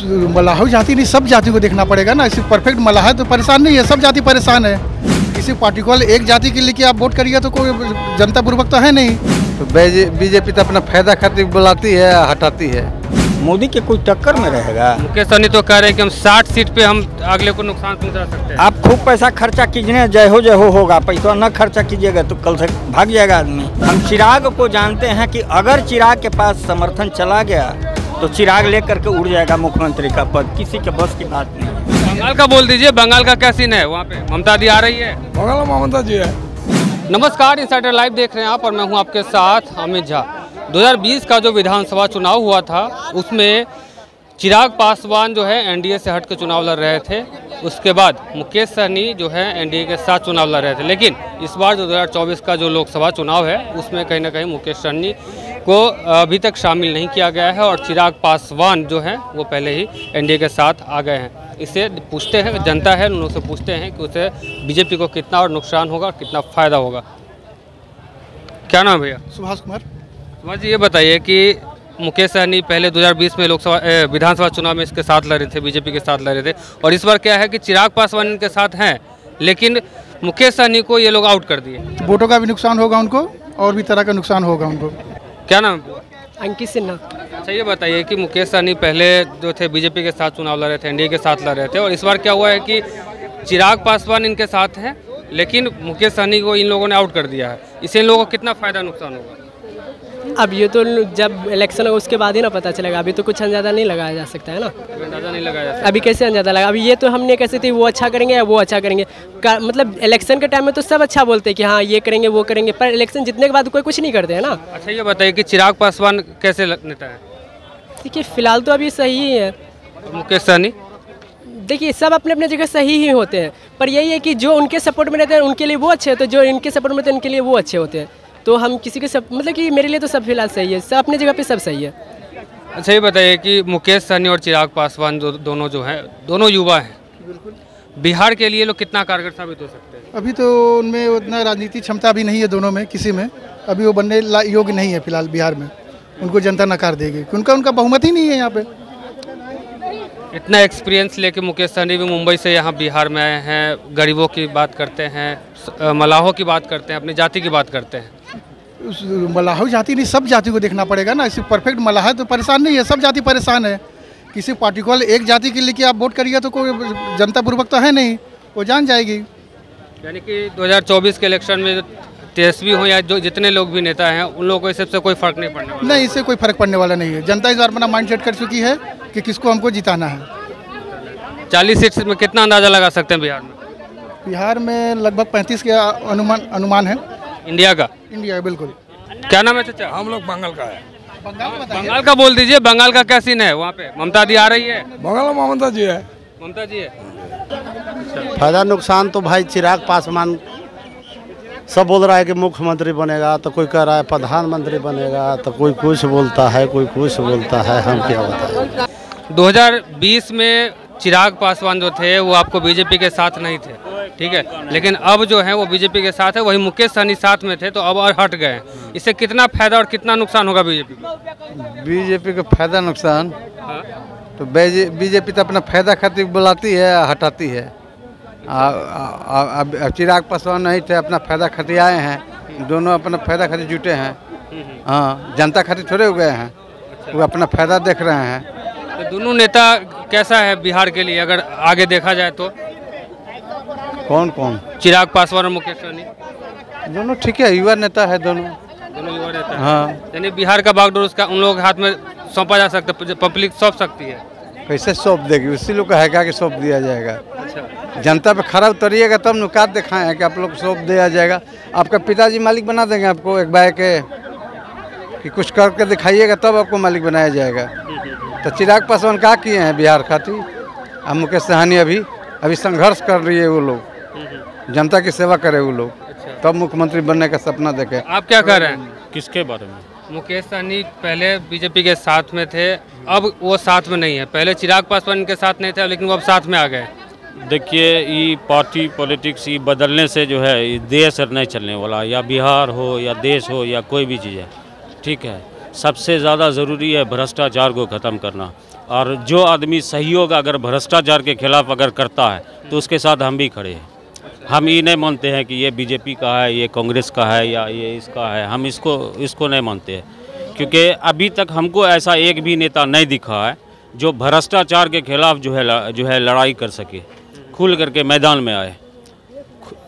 मलाह जाति नहीं, सब जाति को देखना पड़ेगा ना। सिर्फ परफेक्ट मलाह है तो परेशान नहीं है, सब जाति परेशान है। किसी पार्टिकुलर एक जाति के लिए आप वोट करिए तो कोई जनता पूर्वक तो है नहीं। तो बीजेपी तो अपना फायदा खातिर बुलाती है, हटाती है। मोदी के कोई टक्कर में रहेगा? मुकेश सहनी तो कह रहे हैं कि हम 60 सीट पे हम अगले को नुकसान पहुंचा सकते हैं। आप खूब पैसा खर्चा कीजिए, जय हो होगा। पैसा न खर्चा कीजिएगा तो कल से भाग जाएगा आदमी। हम चिराग को जानते हैं कि अगर चिराग के पास समर्थन चला गया तो चिराग लेकर के उड़ जाएगा मुख्यमंत्री का पद। किसी के बस की बात नहीं है। बंगाल का बोल दीजिए, बंगाल का क्या सीन है? वहाँ पे ममता दी आ रही है। बंगाल में ममता जी है। नमस्कार, इनसाइडर लाइव देख रहे हैं आप और मैं हूँ आपके साथ अमित झा। 2020 का जो विधानसभा चुनाव हुआ था उसमें चिराग पासवान जो है एनडीए से हट के चुनाव लड़ रहे थे। उसके बाद मुकेश सहनी जो है एनडीए के साथ चुनाव लड़ रहे थे। लेकिन इस बार जो 2024 का जो लोकसभा चुनाव है उसमें कहीं ना कहीं मुकेश सहनी को अभी तक शामिल नहीं किया गया है और चिराग पासवान जो हैं वो पहले ही एनडीए के साथ आ गए हैं। इससे पूछते हैं, जनता है उन लोगों से पूछते हैं कि उसे बीजेपी को कितना और नुकसान होगा, कितना फ़ायदा होगा। क्या नाम है भैया? सुभाष कुमार। सुभाष जी, ये बताइए कि मुकेश सहनी पहले 2020 में लोकसभा विधानसभा चुनाव में इसके साथ लड़ रहे थे, बीजेपी के साथ लड़ रहे थे, और इस बार क्या है कि चिराग पासवान इनके साथ हैं, लेकिन मुकेश सहनी को ये लोग आउट कर दिए। वोटों का भी नुकसान होगा उनको और भी तरह का नुकसान होगा उनको। क्या नाम है? अंकित सिन्हा। अच्छा, ये बताइए कि मुकेश सहनी पहले जो थे बीजेपी के साथ चुनाव लड़ रहे थे, एनडीए के साथ लड़ रहे थे, और इस बार क्या हुआ है कि चिराग पासवान इनके साथ हैं लेकिन मुकेश सहनी को इन लोगों ने आउट कर दिया है। इससे इन लोगों को कितना फ़ायदा नुकसान होगा? अब ये तो जब इलेक्शन होगा उसके बाद ही ना पता चलेगा। अभी तो कुछ अंदाजा नहीं लगाया जा सकता है ना। अंदाजा नहीं लगाया जा सकता। अभी कैसे अंदाजा लगा? अभी ये तो हमने कैसे थी वो अच्छा करेंगे या वो अच्छा करेंगे मतलब इलेक्शन के टाइम में तो सब अच्छा बोलते हैं कि हाँ ये करेंगे वो करेंगे, पर इलेक्शन जीतने के बाद कोई कुछ नहीं करते हैं ना। अच्छा, ये बताइए कि चिराग पासवान कैसे नेता है? देखिए फिलहाल तो अभी सही ही है। मुकेश सहनी देखिए सब अपने अपने जगह सही ही होते हैं, पर यही है कि जो उनके सपोर्ट में रहते हैं उनके लिए वो अच्छे होते हैं, जो इनके सपोर्ट में रहते हैं उनके लिए वो अच्छे होते हैं। तो हम किसी के सब मतलब कि मेरे लिए तो सब फिलहाल सही है, सब अपने जगह पे सब सही है। अच्छा, ये बताइए कि मुकेश सहनी और चिराग पासवान दोनों जो हैं, दोनों युवा हैं, बिहार के लिए लोग कितना कारगर साबित हो सकते हैं? अभी तो उनमें उतना राजनीतिक क्षमता भी नहीं है दोनों में, किसी में अभी वो बनने योग्य नहीं है फिलहाल बिहार में। उनको जनता नकार देगी, उनका बहुमत ही नहीं है यहाँ पे। इतना एक्सपीरियंस लेके मुकेश सहनी भी मुंबई से यहाँ बिहार में आए हैं, गरीबों की बात करते हैं, मलाहों की बात करते हैं, अपनी जाति की बात करते हैं। मलाह जाति नहीं, सब जाति को देखना पड़ेगा ना। सिर्फ परफेक्ट मलाह है तो परेशान नहीं है, सब जाति परेशान है। किसी पार्टिकुलर एक जाति के लिए आप वोट करिए तो कोई जनता पूर्वक तो है नहीं, वो जान जाएगी। यानी कि 2024 के इलेक्शन में तेजस्वी हो या जो जितने लोग भी नेता हैं उन लोगों को इससे कोई फर्क नहीं पड़ने वाला? नहीं, इससे कोई फर्क पड़ने वाला नहीं है। जनता इस बार अपना माइंड सेट कर चुकी है कि किसको हमको जिताना है। 40 सीट में कितना अंदाजा लगा सकते हैं बिहार में? बिहार में लगभग 35 के अनुमान है। इंडिया का? इंडिया, बिल्कुल। क्या नाम है चाचा? हम लोग बंगाल का है। बंगाल का बोल दीजिए, बंगाल का क्या सीन है? वहाँ पे ममता दी आ रही है। बंगाल में ममता जी है। ममता जी है। फायदा नुकसान तो भाई चिराग पासवान सब बोल रहा है कि मुख्यमंत्री बनेगा, तो कोई कह रहा है प्रधानमंत्री बनेगा, तो कोई कुछ बोलता है, कोई कुछ बोलता है। हम क्या बताएं। 2020 में चिराग पासवान जो थे वो आपको बीजेपी के साथ नहीं थे, ठीक है, लेकिन अब जो है वो बीजेपी के साथ है। वही मुकेश सहनी साथ में थे तो अब और हट गए। इससे कितना फायदा और कितना नुकसान होगा बीजेपी को? बीजेपी का फायदा नुकसान? हाँ? तो बीजेपी तो अपना फायदा खातिर बुलाती है, हटाती है। अब चिराग पासवान नहीं थे, अपना फायदा खातिर आए हैं। दोनों अपना फायदा खातिर जुटे हैं। हाँ, जनता खातिर थोड़े हो गए हैं। वो अपना फायदा देख रहे हैं। तो दोनों नेता कैसा है बिहार के लिए अगर आगे देखा जाए तो? कौन कौन? चिराग पासवान और मुकेश सहनी दोनों ठीक है, युवा नेता है दोनों युवा नेता है। हाँ। यानी बिहार का बागडोर उसका उन लोगों के हाथ में सौंपा जा सकता है, पब्लिक सौंप सकती है। कैसे सौंप देगी? उसी लोग का है कि सौंप दिया जाएगा। अच्छा, जनता पे खरा उतरिएगा तब नुकात दिखाए हैं कि आप लोग सौंप दिया जाएगा। आपका पिताजी मालिक बना देंगे आपको एक बार के कि कुछ करके दिखाइएगा तब आपको मालिक बनाया जाएगा। तो चिराग पासवान क्या किए हैं बिहार खातिर? अब मुकेश सहनी अभी संघर्ष कर रही है। वो लोग जनता की सेवा करे, वो लोग तब मुख्यमंत्री बनने का सपना देखे। आप क्या कह रहे हैं? किसके बारे में? मुकेश सहनी पहले बीजेपी के साथ में थे, अब वो साथ में नहीं है। पहले चिराग पासवान के साथ नहीं थे लेकिन वो अब साथ में आ गए। देखिए, ये पार्टी पॉलिटिक्स ये बदलने से जो है ये देश नहीं चलने वाला, या बिहार हो या देश हो या कोई भी चीज़ है, ठीक है। सबसे ज़्यादा ज़रूरी है भ्रष्टाचार को ख़त्म करना। और जो आदमी सहयोग अगर भ्रष्टाचार के खिलाफ अगर करता है तो उसके साथ हम भी खड़े हैं। हम ये नहीं मानते हैं कि ये बीजेपी का है, ये कांग्रेस का है या ये इसका है, हम इसको नहीं मानते हैं, क्योंकि अभी तक हमको ऐसा एक भी नेता नहीं दिखा है जो भ्रष्टाचार के खिलाफ जो है लड़ाई कर सके, खुल करके मैदान में आए।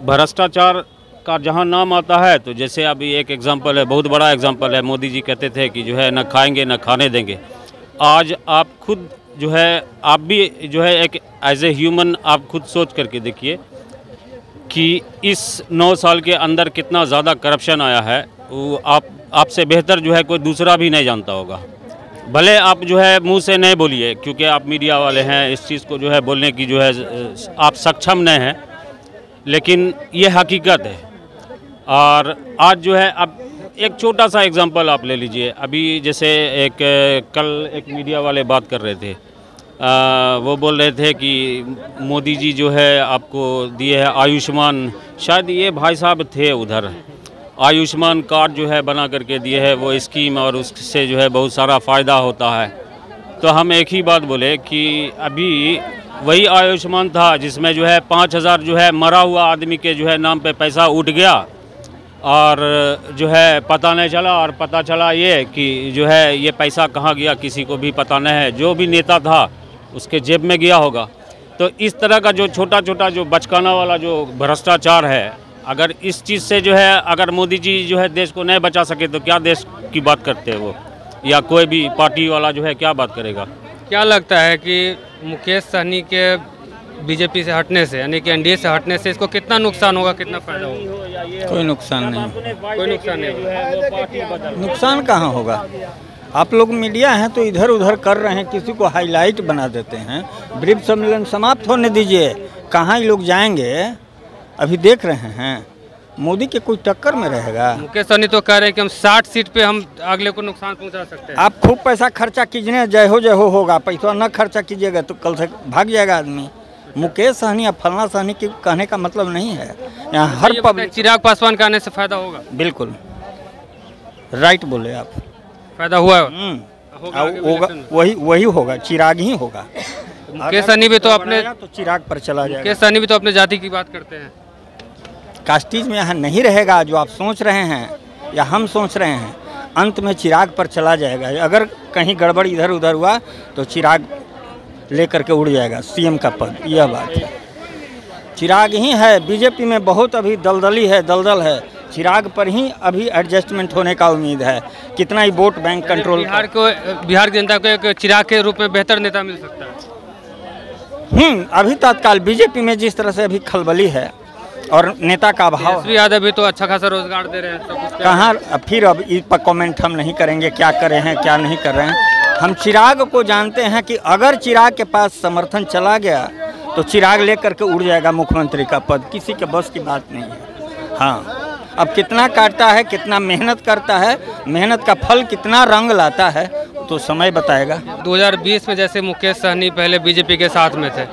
भ्रष्टाचार का जहाँ नाम आता है तो जैसे अभी एक एग्जांपल है, बहुत बड़ा एग्जांपल है, मोदी जी कहते थे कि जो है न खाएंगे न खाने देंगे। आज आप खुद जो है, आप भी जो है एक एज ए ह्यूमन आप खुद सोच करके देखिए कि इस 9 साल के अंदर कितना ज़्यादा करप्शन आया है। वो आपसे बेहतर जो है कोई दूसरा भी नहीं जानता होगा। भले आप जो है मुंह से नहीं बोलिए, क्योंकि आप मीडिया वाले हैं, इस चीज़ को जो है बोलने की जो है आप सक्षम नहीं हैं, लेकिन ये हकीकत है। और आज जो है, अब एक छोटा सा एग्जांपल आप ले लीजिए। अभी जैसे कल एक मीडिया वाले बात कर रहे थे, वो बोल रहे थे कि मोदी जी जो है आपको दिए है आयुष्मान, शायद ये भाई साहब थे उधर, आयुष्मान कार्ड जो है बना करके दिए है वो स्कीम, और उससे जो है बहुत सारा फ़ायदा होता है। तो हम एक ही बात बोले कि अभी वही आयुष्मान था जिसमें जो है 5,000 जो है मरा हुआ आदमी के जो है नाम पे पैसा उठ गया, और जो है पता नहीं चला, और पता चला ये कि जो है ये पैसा कहाँ गया किसी को भी पता नहीं है, जो भी नेता था उसके जेब में गया होगा। तो इस तरह का जो छोटा छोटा जो बचकाना वाला जो भ्रष्टाचार है, अगर इस चीज़ से जो है अगर मोदी जी जो है देश को नहीं बचा सके तो क्या देश की बात करते हैं वो, या कोई भी पार्टी वाला जो है क्या बात करेगा। क्या लगता है कि मुकेश सहनी के बीजेपी से हटने से, यानी कि एनडीए से हटने से इसको कितना नुकसान होगा, कितना फायदा होगा? कोई नुकसान नहीं, कोई नुकसान नहीं होगा। नुकसान कहाँ होगा? आप लोग मीडिया हैं तो इधर उधर कर रहे हैं, किसी को हाईलाइट बना देते हैं। ब्रीफ सम्मेलन समाप्त होने दीजिए, कहाँ ये लोग जाएंगे अभी देख रहे हैं। मोदी के कोई टक्कर में रहेगा? मुकेश सहनी तो कह रहे हैं कि हम 60 सीट पे हम अगले को नुकसान पहुंचा सकते हैं। आप खूब पैसा खर्चा कीजिए, जय हो होगा। पैसा न खर्चा कीजिएगा तो कल से भाग जाएगा आदमी। मुकेश सहनी या फलना सहनी के कहने का मतलब नहीं है। यहाँ हर पब्लिक, चिराग पासवान का आने से फायदा होगा। बिल्कुल राइट बोले आप, फायदा हुआ होगा, वही होगा, चिराग ही होगा। मुकेश सहनी भी तो अपने चिराग पर चला जाएगा। मुकेश सहनी भी तो अपने जाति की बात करते हैं। कास्टीज में यहाँ नहीं रहेगा जो आप सोच रहे हैं या हम सोच रहे हैं। अंत में चिराग पर चला जाएगा। अगर कहीं गड़बड़ इधर उधर हुआ तो चिराग लेकर के उड़ जाएगा सीएम का पद। यह बात है, चिराग ही है। बीजेपी में बहुत अभी दलदल है। चिराग पर ही अभी एडजस्टमेंट होने का उम्मीद है। कितना ही वोट बैंक कंट्रोल, बिहार की जनता को एक चिराग के रूप में बेहतर नेता मिल सकता है। अभी तत्काल बीजेपी में जिस तरह से अभी खलबली है और नेता का अभाव। यादव भी तो अच्छा खासा रोजगार दे रहे हैं, कहाँ। फिर अब इस पर कमेंट हम नहीं करेंगे, क्या कर रहे हैं क्या नहीं कर रहे हैं। हम चिराग को जानते हैं कि अगर चिराग के पास समर्थन चला गया तो चिराग लेकर के उड़ जाएगा मुख्यमंत्री का पद। किसी के बस की बात नहीं है। हाँ, अब कितना काटता है, कितना मेहनत करता है, मेहनत का फल कितना रंग लाता है तो समय बताएगा। 2020 में जैसे मुकेश सहनी पहले बीजेपी के साथ में थे,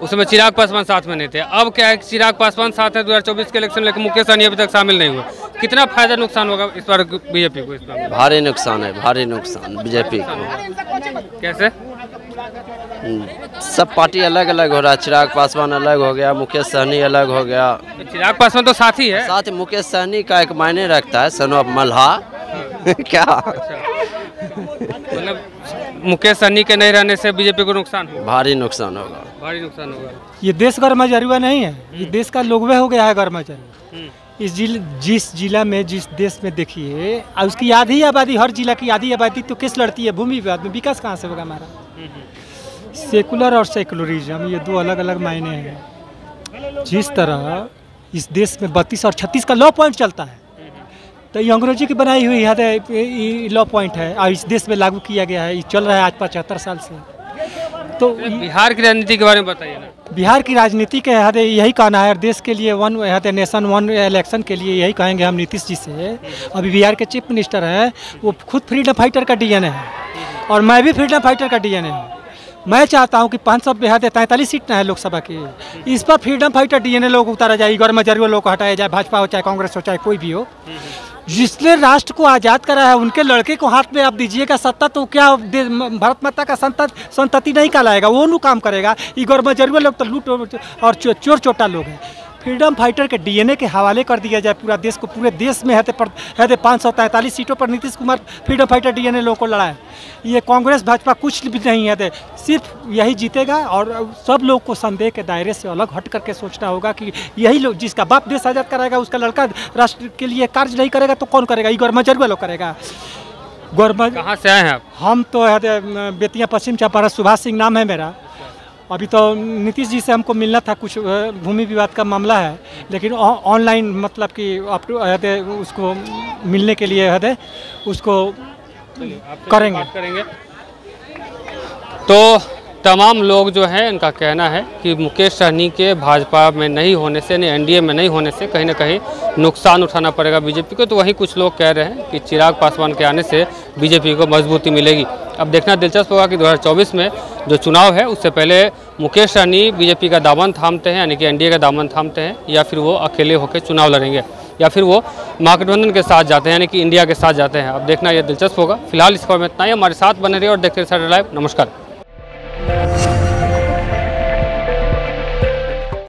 उसमें चिराग पासवान साथ में नहीं थे। अब क्या है, चिराग पासवान साथ है 2024 के इलेक्शन, लेकिन मुकेश सहनी अभी तक शामिल नहीं हुए। कितना फायदा नुकसान होगा इस बार बीजेपी को? इस बार भारी नुकसान है, भारी नुकसान बीजेपी को। कैसे? सब पार्टी अलग अलग हो रहा है। चिराग पासवान अलग हो गया, मुकेश सहनी अलग हो गया। चिराग पासवान तो साथी है, साथ ही मुकेश सहनी का एक मायने रखता है, सन ऑफ मल्हा। क्या मतलब मुकेश सहनी के नहीं रहने से बीजेपी को नुकसान होगा? भारी नुकसान होगा, भारी नुकसान होगा। ये देश गरमाजरुआ नहीं है, ये देश का लोगवे हो गया है गरमाजरुआ। जिस जिला में, जिस देश में देखिए, उसकी आधी आबादी, हर जिला की आधी आबादी तो किस लड़ती है? भूमि विवाद में। विकास कहाँ से होगा हमारा? सेकुलर और सेकुलरिज्म, ये दो अलग अलग मायने हैं। जिस तरह इस देश में 32 और 36 का लॉ पॉइंट चलता है, तो ये अंग्रेजी की बनाई हुई लॉ पॉइंट है और इस देश में लागू किया गया है। ये चल रहा है आज 75 साल से। तो बिहार की राजनीति के बारे में बताइए ना। बिहार की राजनीति के यही कहना है, देश के लिए वन नेशन वन इलेक्शन के लिए यही कहेंगे हम नीतीश जी से। अभी बिहार के चीफ मिनिस्टर हैं, वो खुद फ्रीडम फाइटर का डीएनए है और मैं भी फ्रीडम फाइटर का डीएनए है। मैं चाहता हूं कि 500 पे 43 सीट ना है लोकसभा की, इस पर फ्रीडम फाइटर डीएनए लोग उतारा जाए, गौर मजरूआ लोग को हटाया जाए, भाजपा हो चाहे कांग्रेस हो चाहे कोई भी हो। जिसने राष्ट्र को आज़ाद करा है उनके लड़के को हाथ में आप दीजिएगा सत्ता, तो क्या भारत माता का संतति नहीं कहलाएगा? वो नु काम करेगा। ये गौर मजरूआ लोग तो लूट और चोर चोटा लोग हैं। फ्रीडम फाइटर के डीएनए के हवाले कर दिया जाए पूरा देश को। पूरे देश में है 543 सीटों पर Nitish Kumar freedom fighter DNA लोगों को लड़ा है। ये कांग्रेस भाजपा कुछ भी नहीं है, सिर्फ यही जीतेगा। और सब लोग को संदेह के दायरे से अलग हट करके सोचना होगा कि यही लोग, जिसका बाप देश आज़ाद कराएगा उसका लड़का राष्ट्र के लिए कार्य नहीं करेगा तो कौन करेगा? ये गौर मजरूआ लोग करेगा। कहाँ से आए हैं आप? हम तो बेतिया पश्चिम चंपारण, सुभाष सिंह नाम है मेरा। अभी तो नीतीश जी से हमको मिलना था, कुछ भूमि विवाद का मामला है, लेकिन ऑनलाइन मतलब कि उसको मिलने के लिए उसको करेंगे। तो तमाम लोग जो हैं इनका कहना है कि मुकेश सहनी के भाजपा में नहीं होने से, एनडीए में नहीं होने से कहीं ना कहीं नुकसान उठाना पड़ेगा बीजेपी को। तो वहीं कुछ लोग कह रहे हैं कि चिराग पासवान के आने से बीजेपी को मजबूती मिलेगी। अब देखना दिलचस्प होगा कि 2024 में जो चुनाव है उससे पहले मुकेश सहनी बीजेपी का दामन थामते हैं, यानी कि एनडीए का दामन थामते हैं, या फिर वो अकेले होकर चुनाव लड़ेंगे, या फिर वो महागठबंधन के साथ जाते हैं, यानी कि इंडिया के साथ जाते हैं। अब देखना यह दिलचस्प होगा। फिलहाल इस खबर में इतना ही। हमारे साथ बने रहिए और देखते रहिए सैटरडेट लाइव। नमस्कार।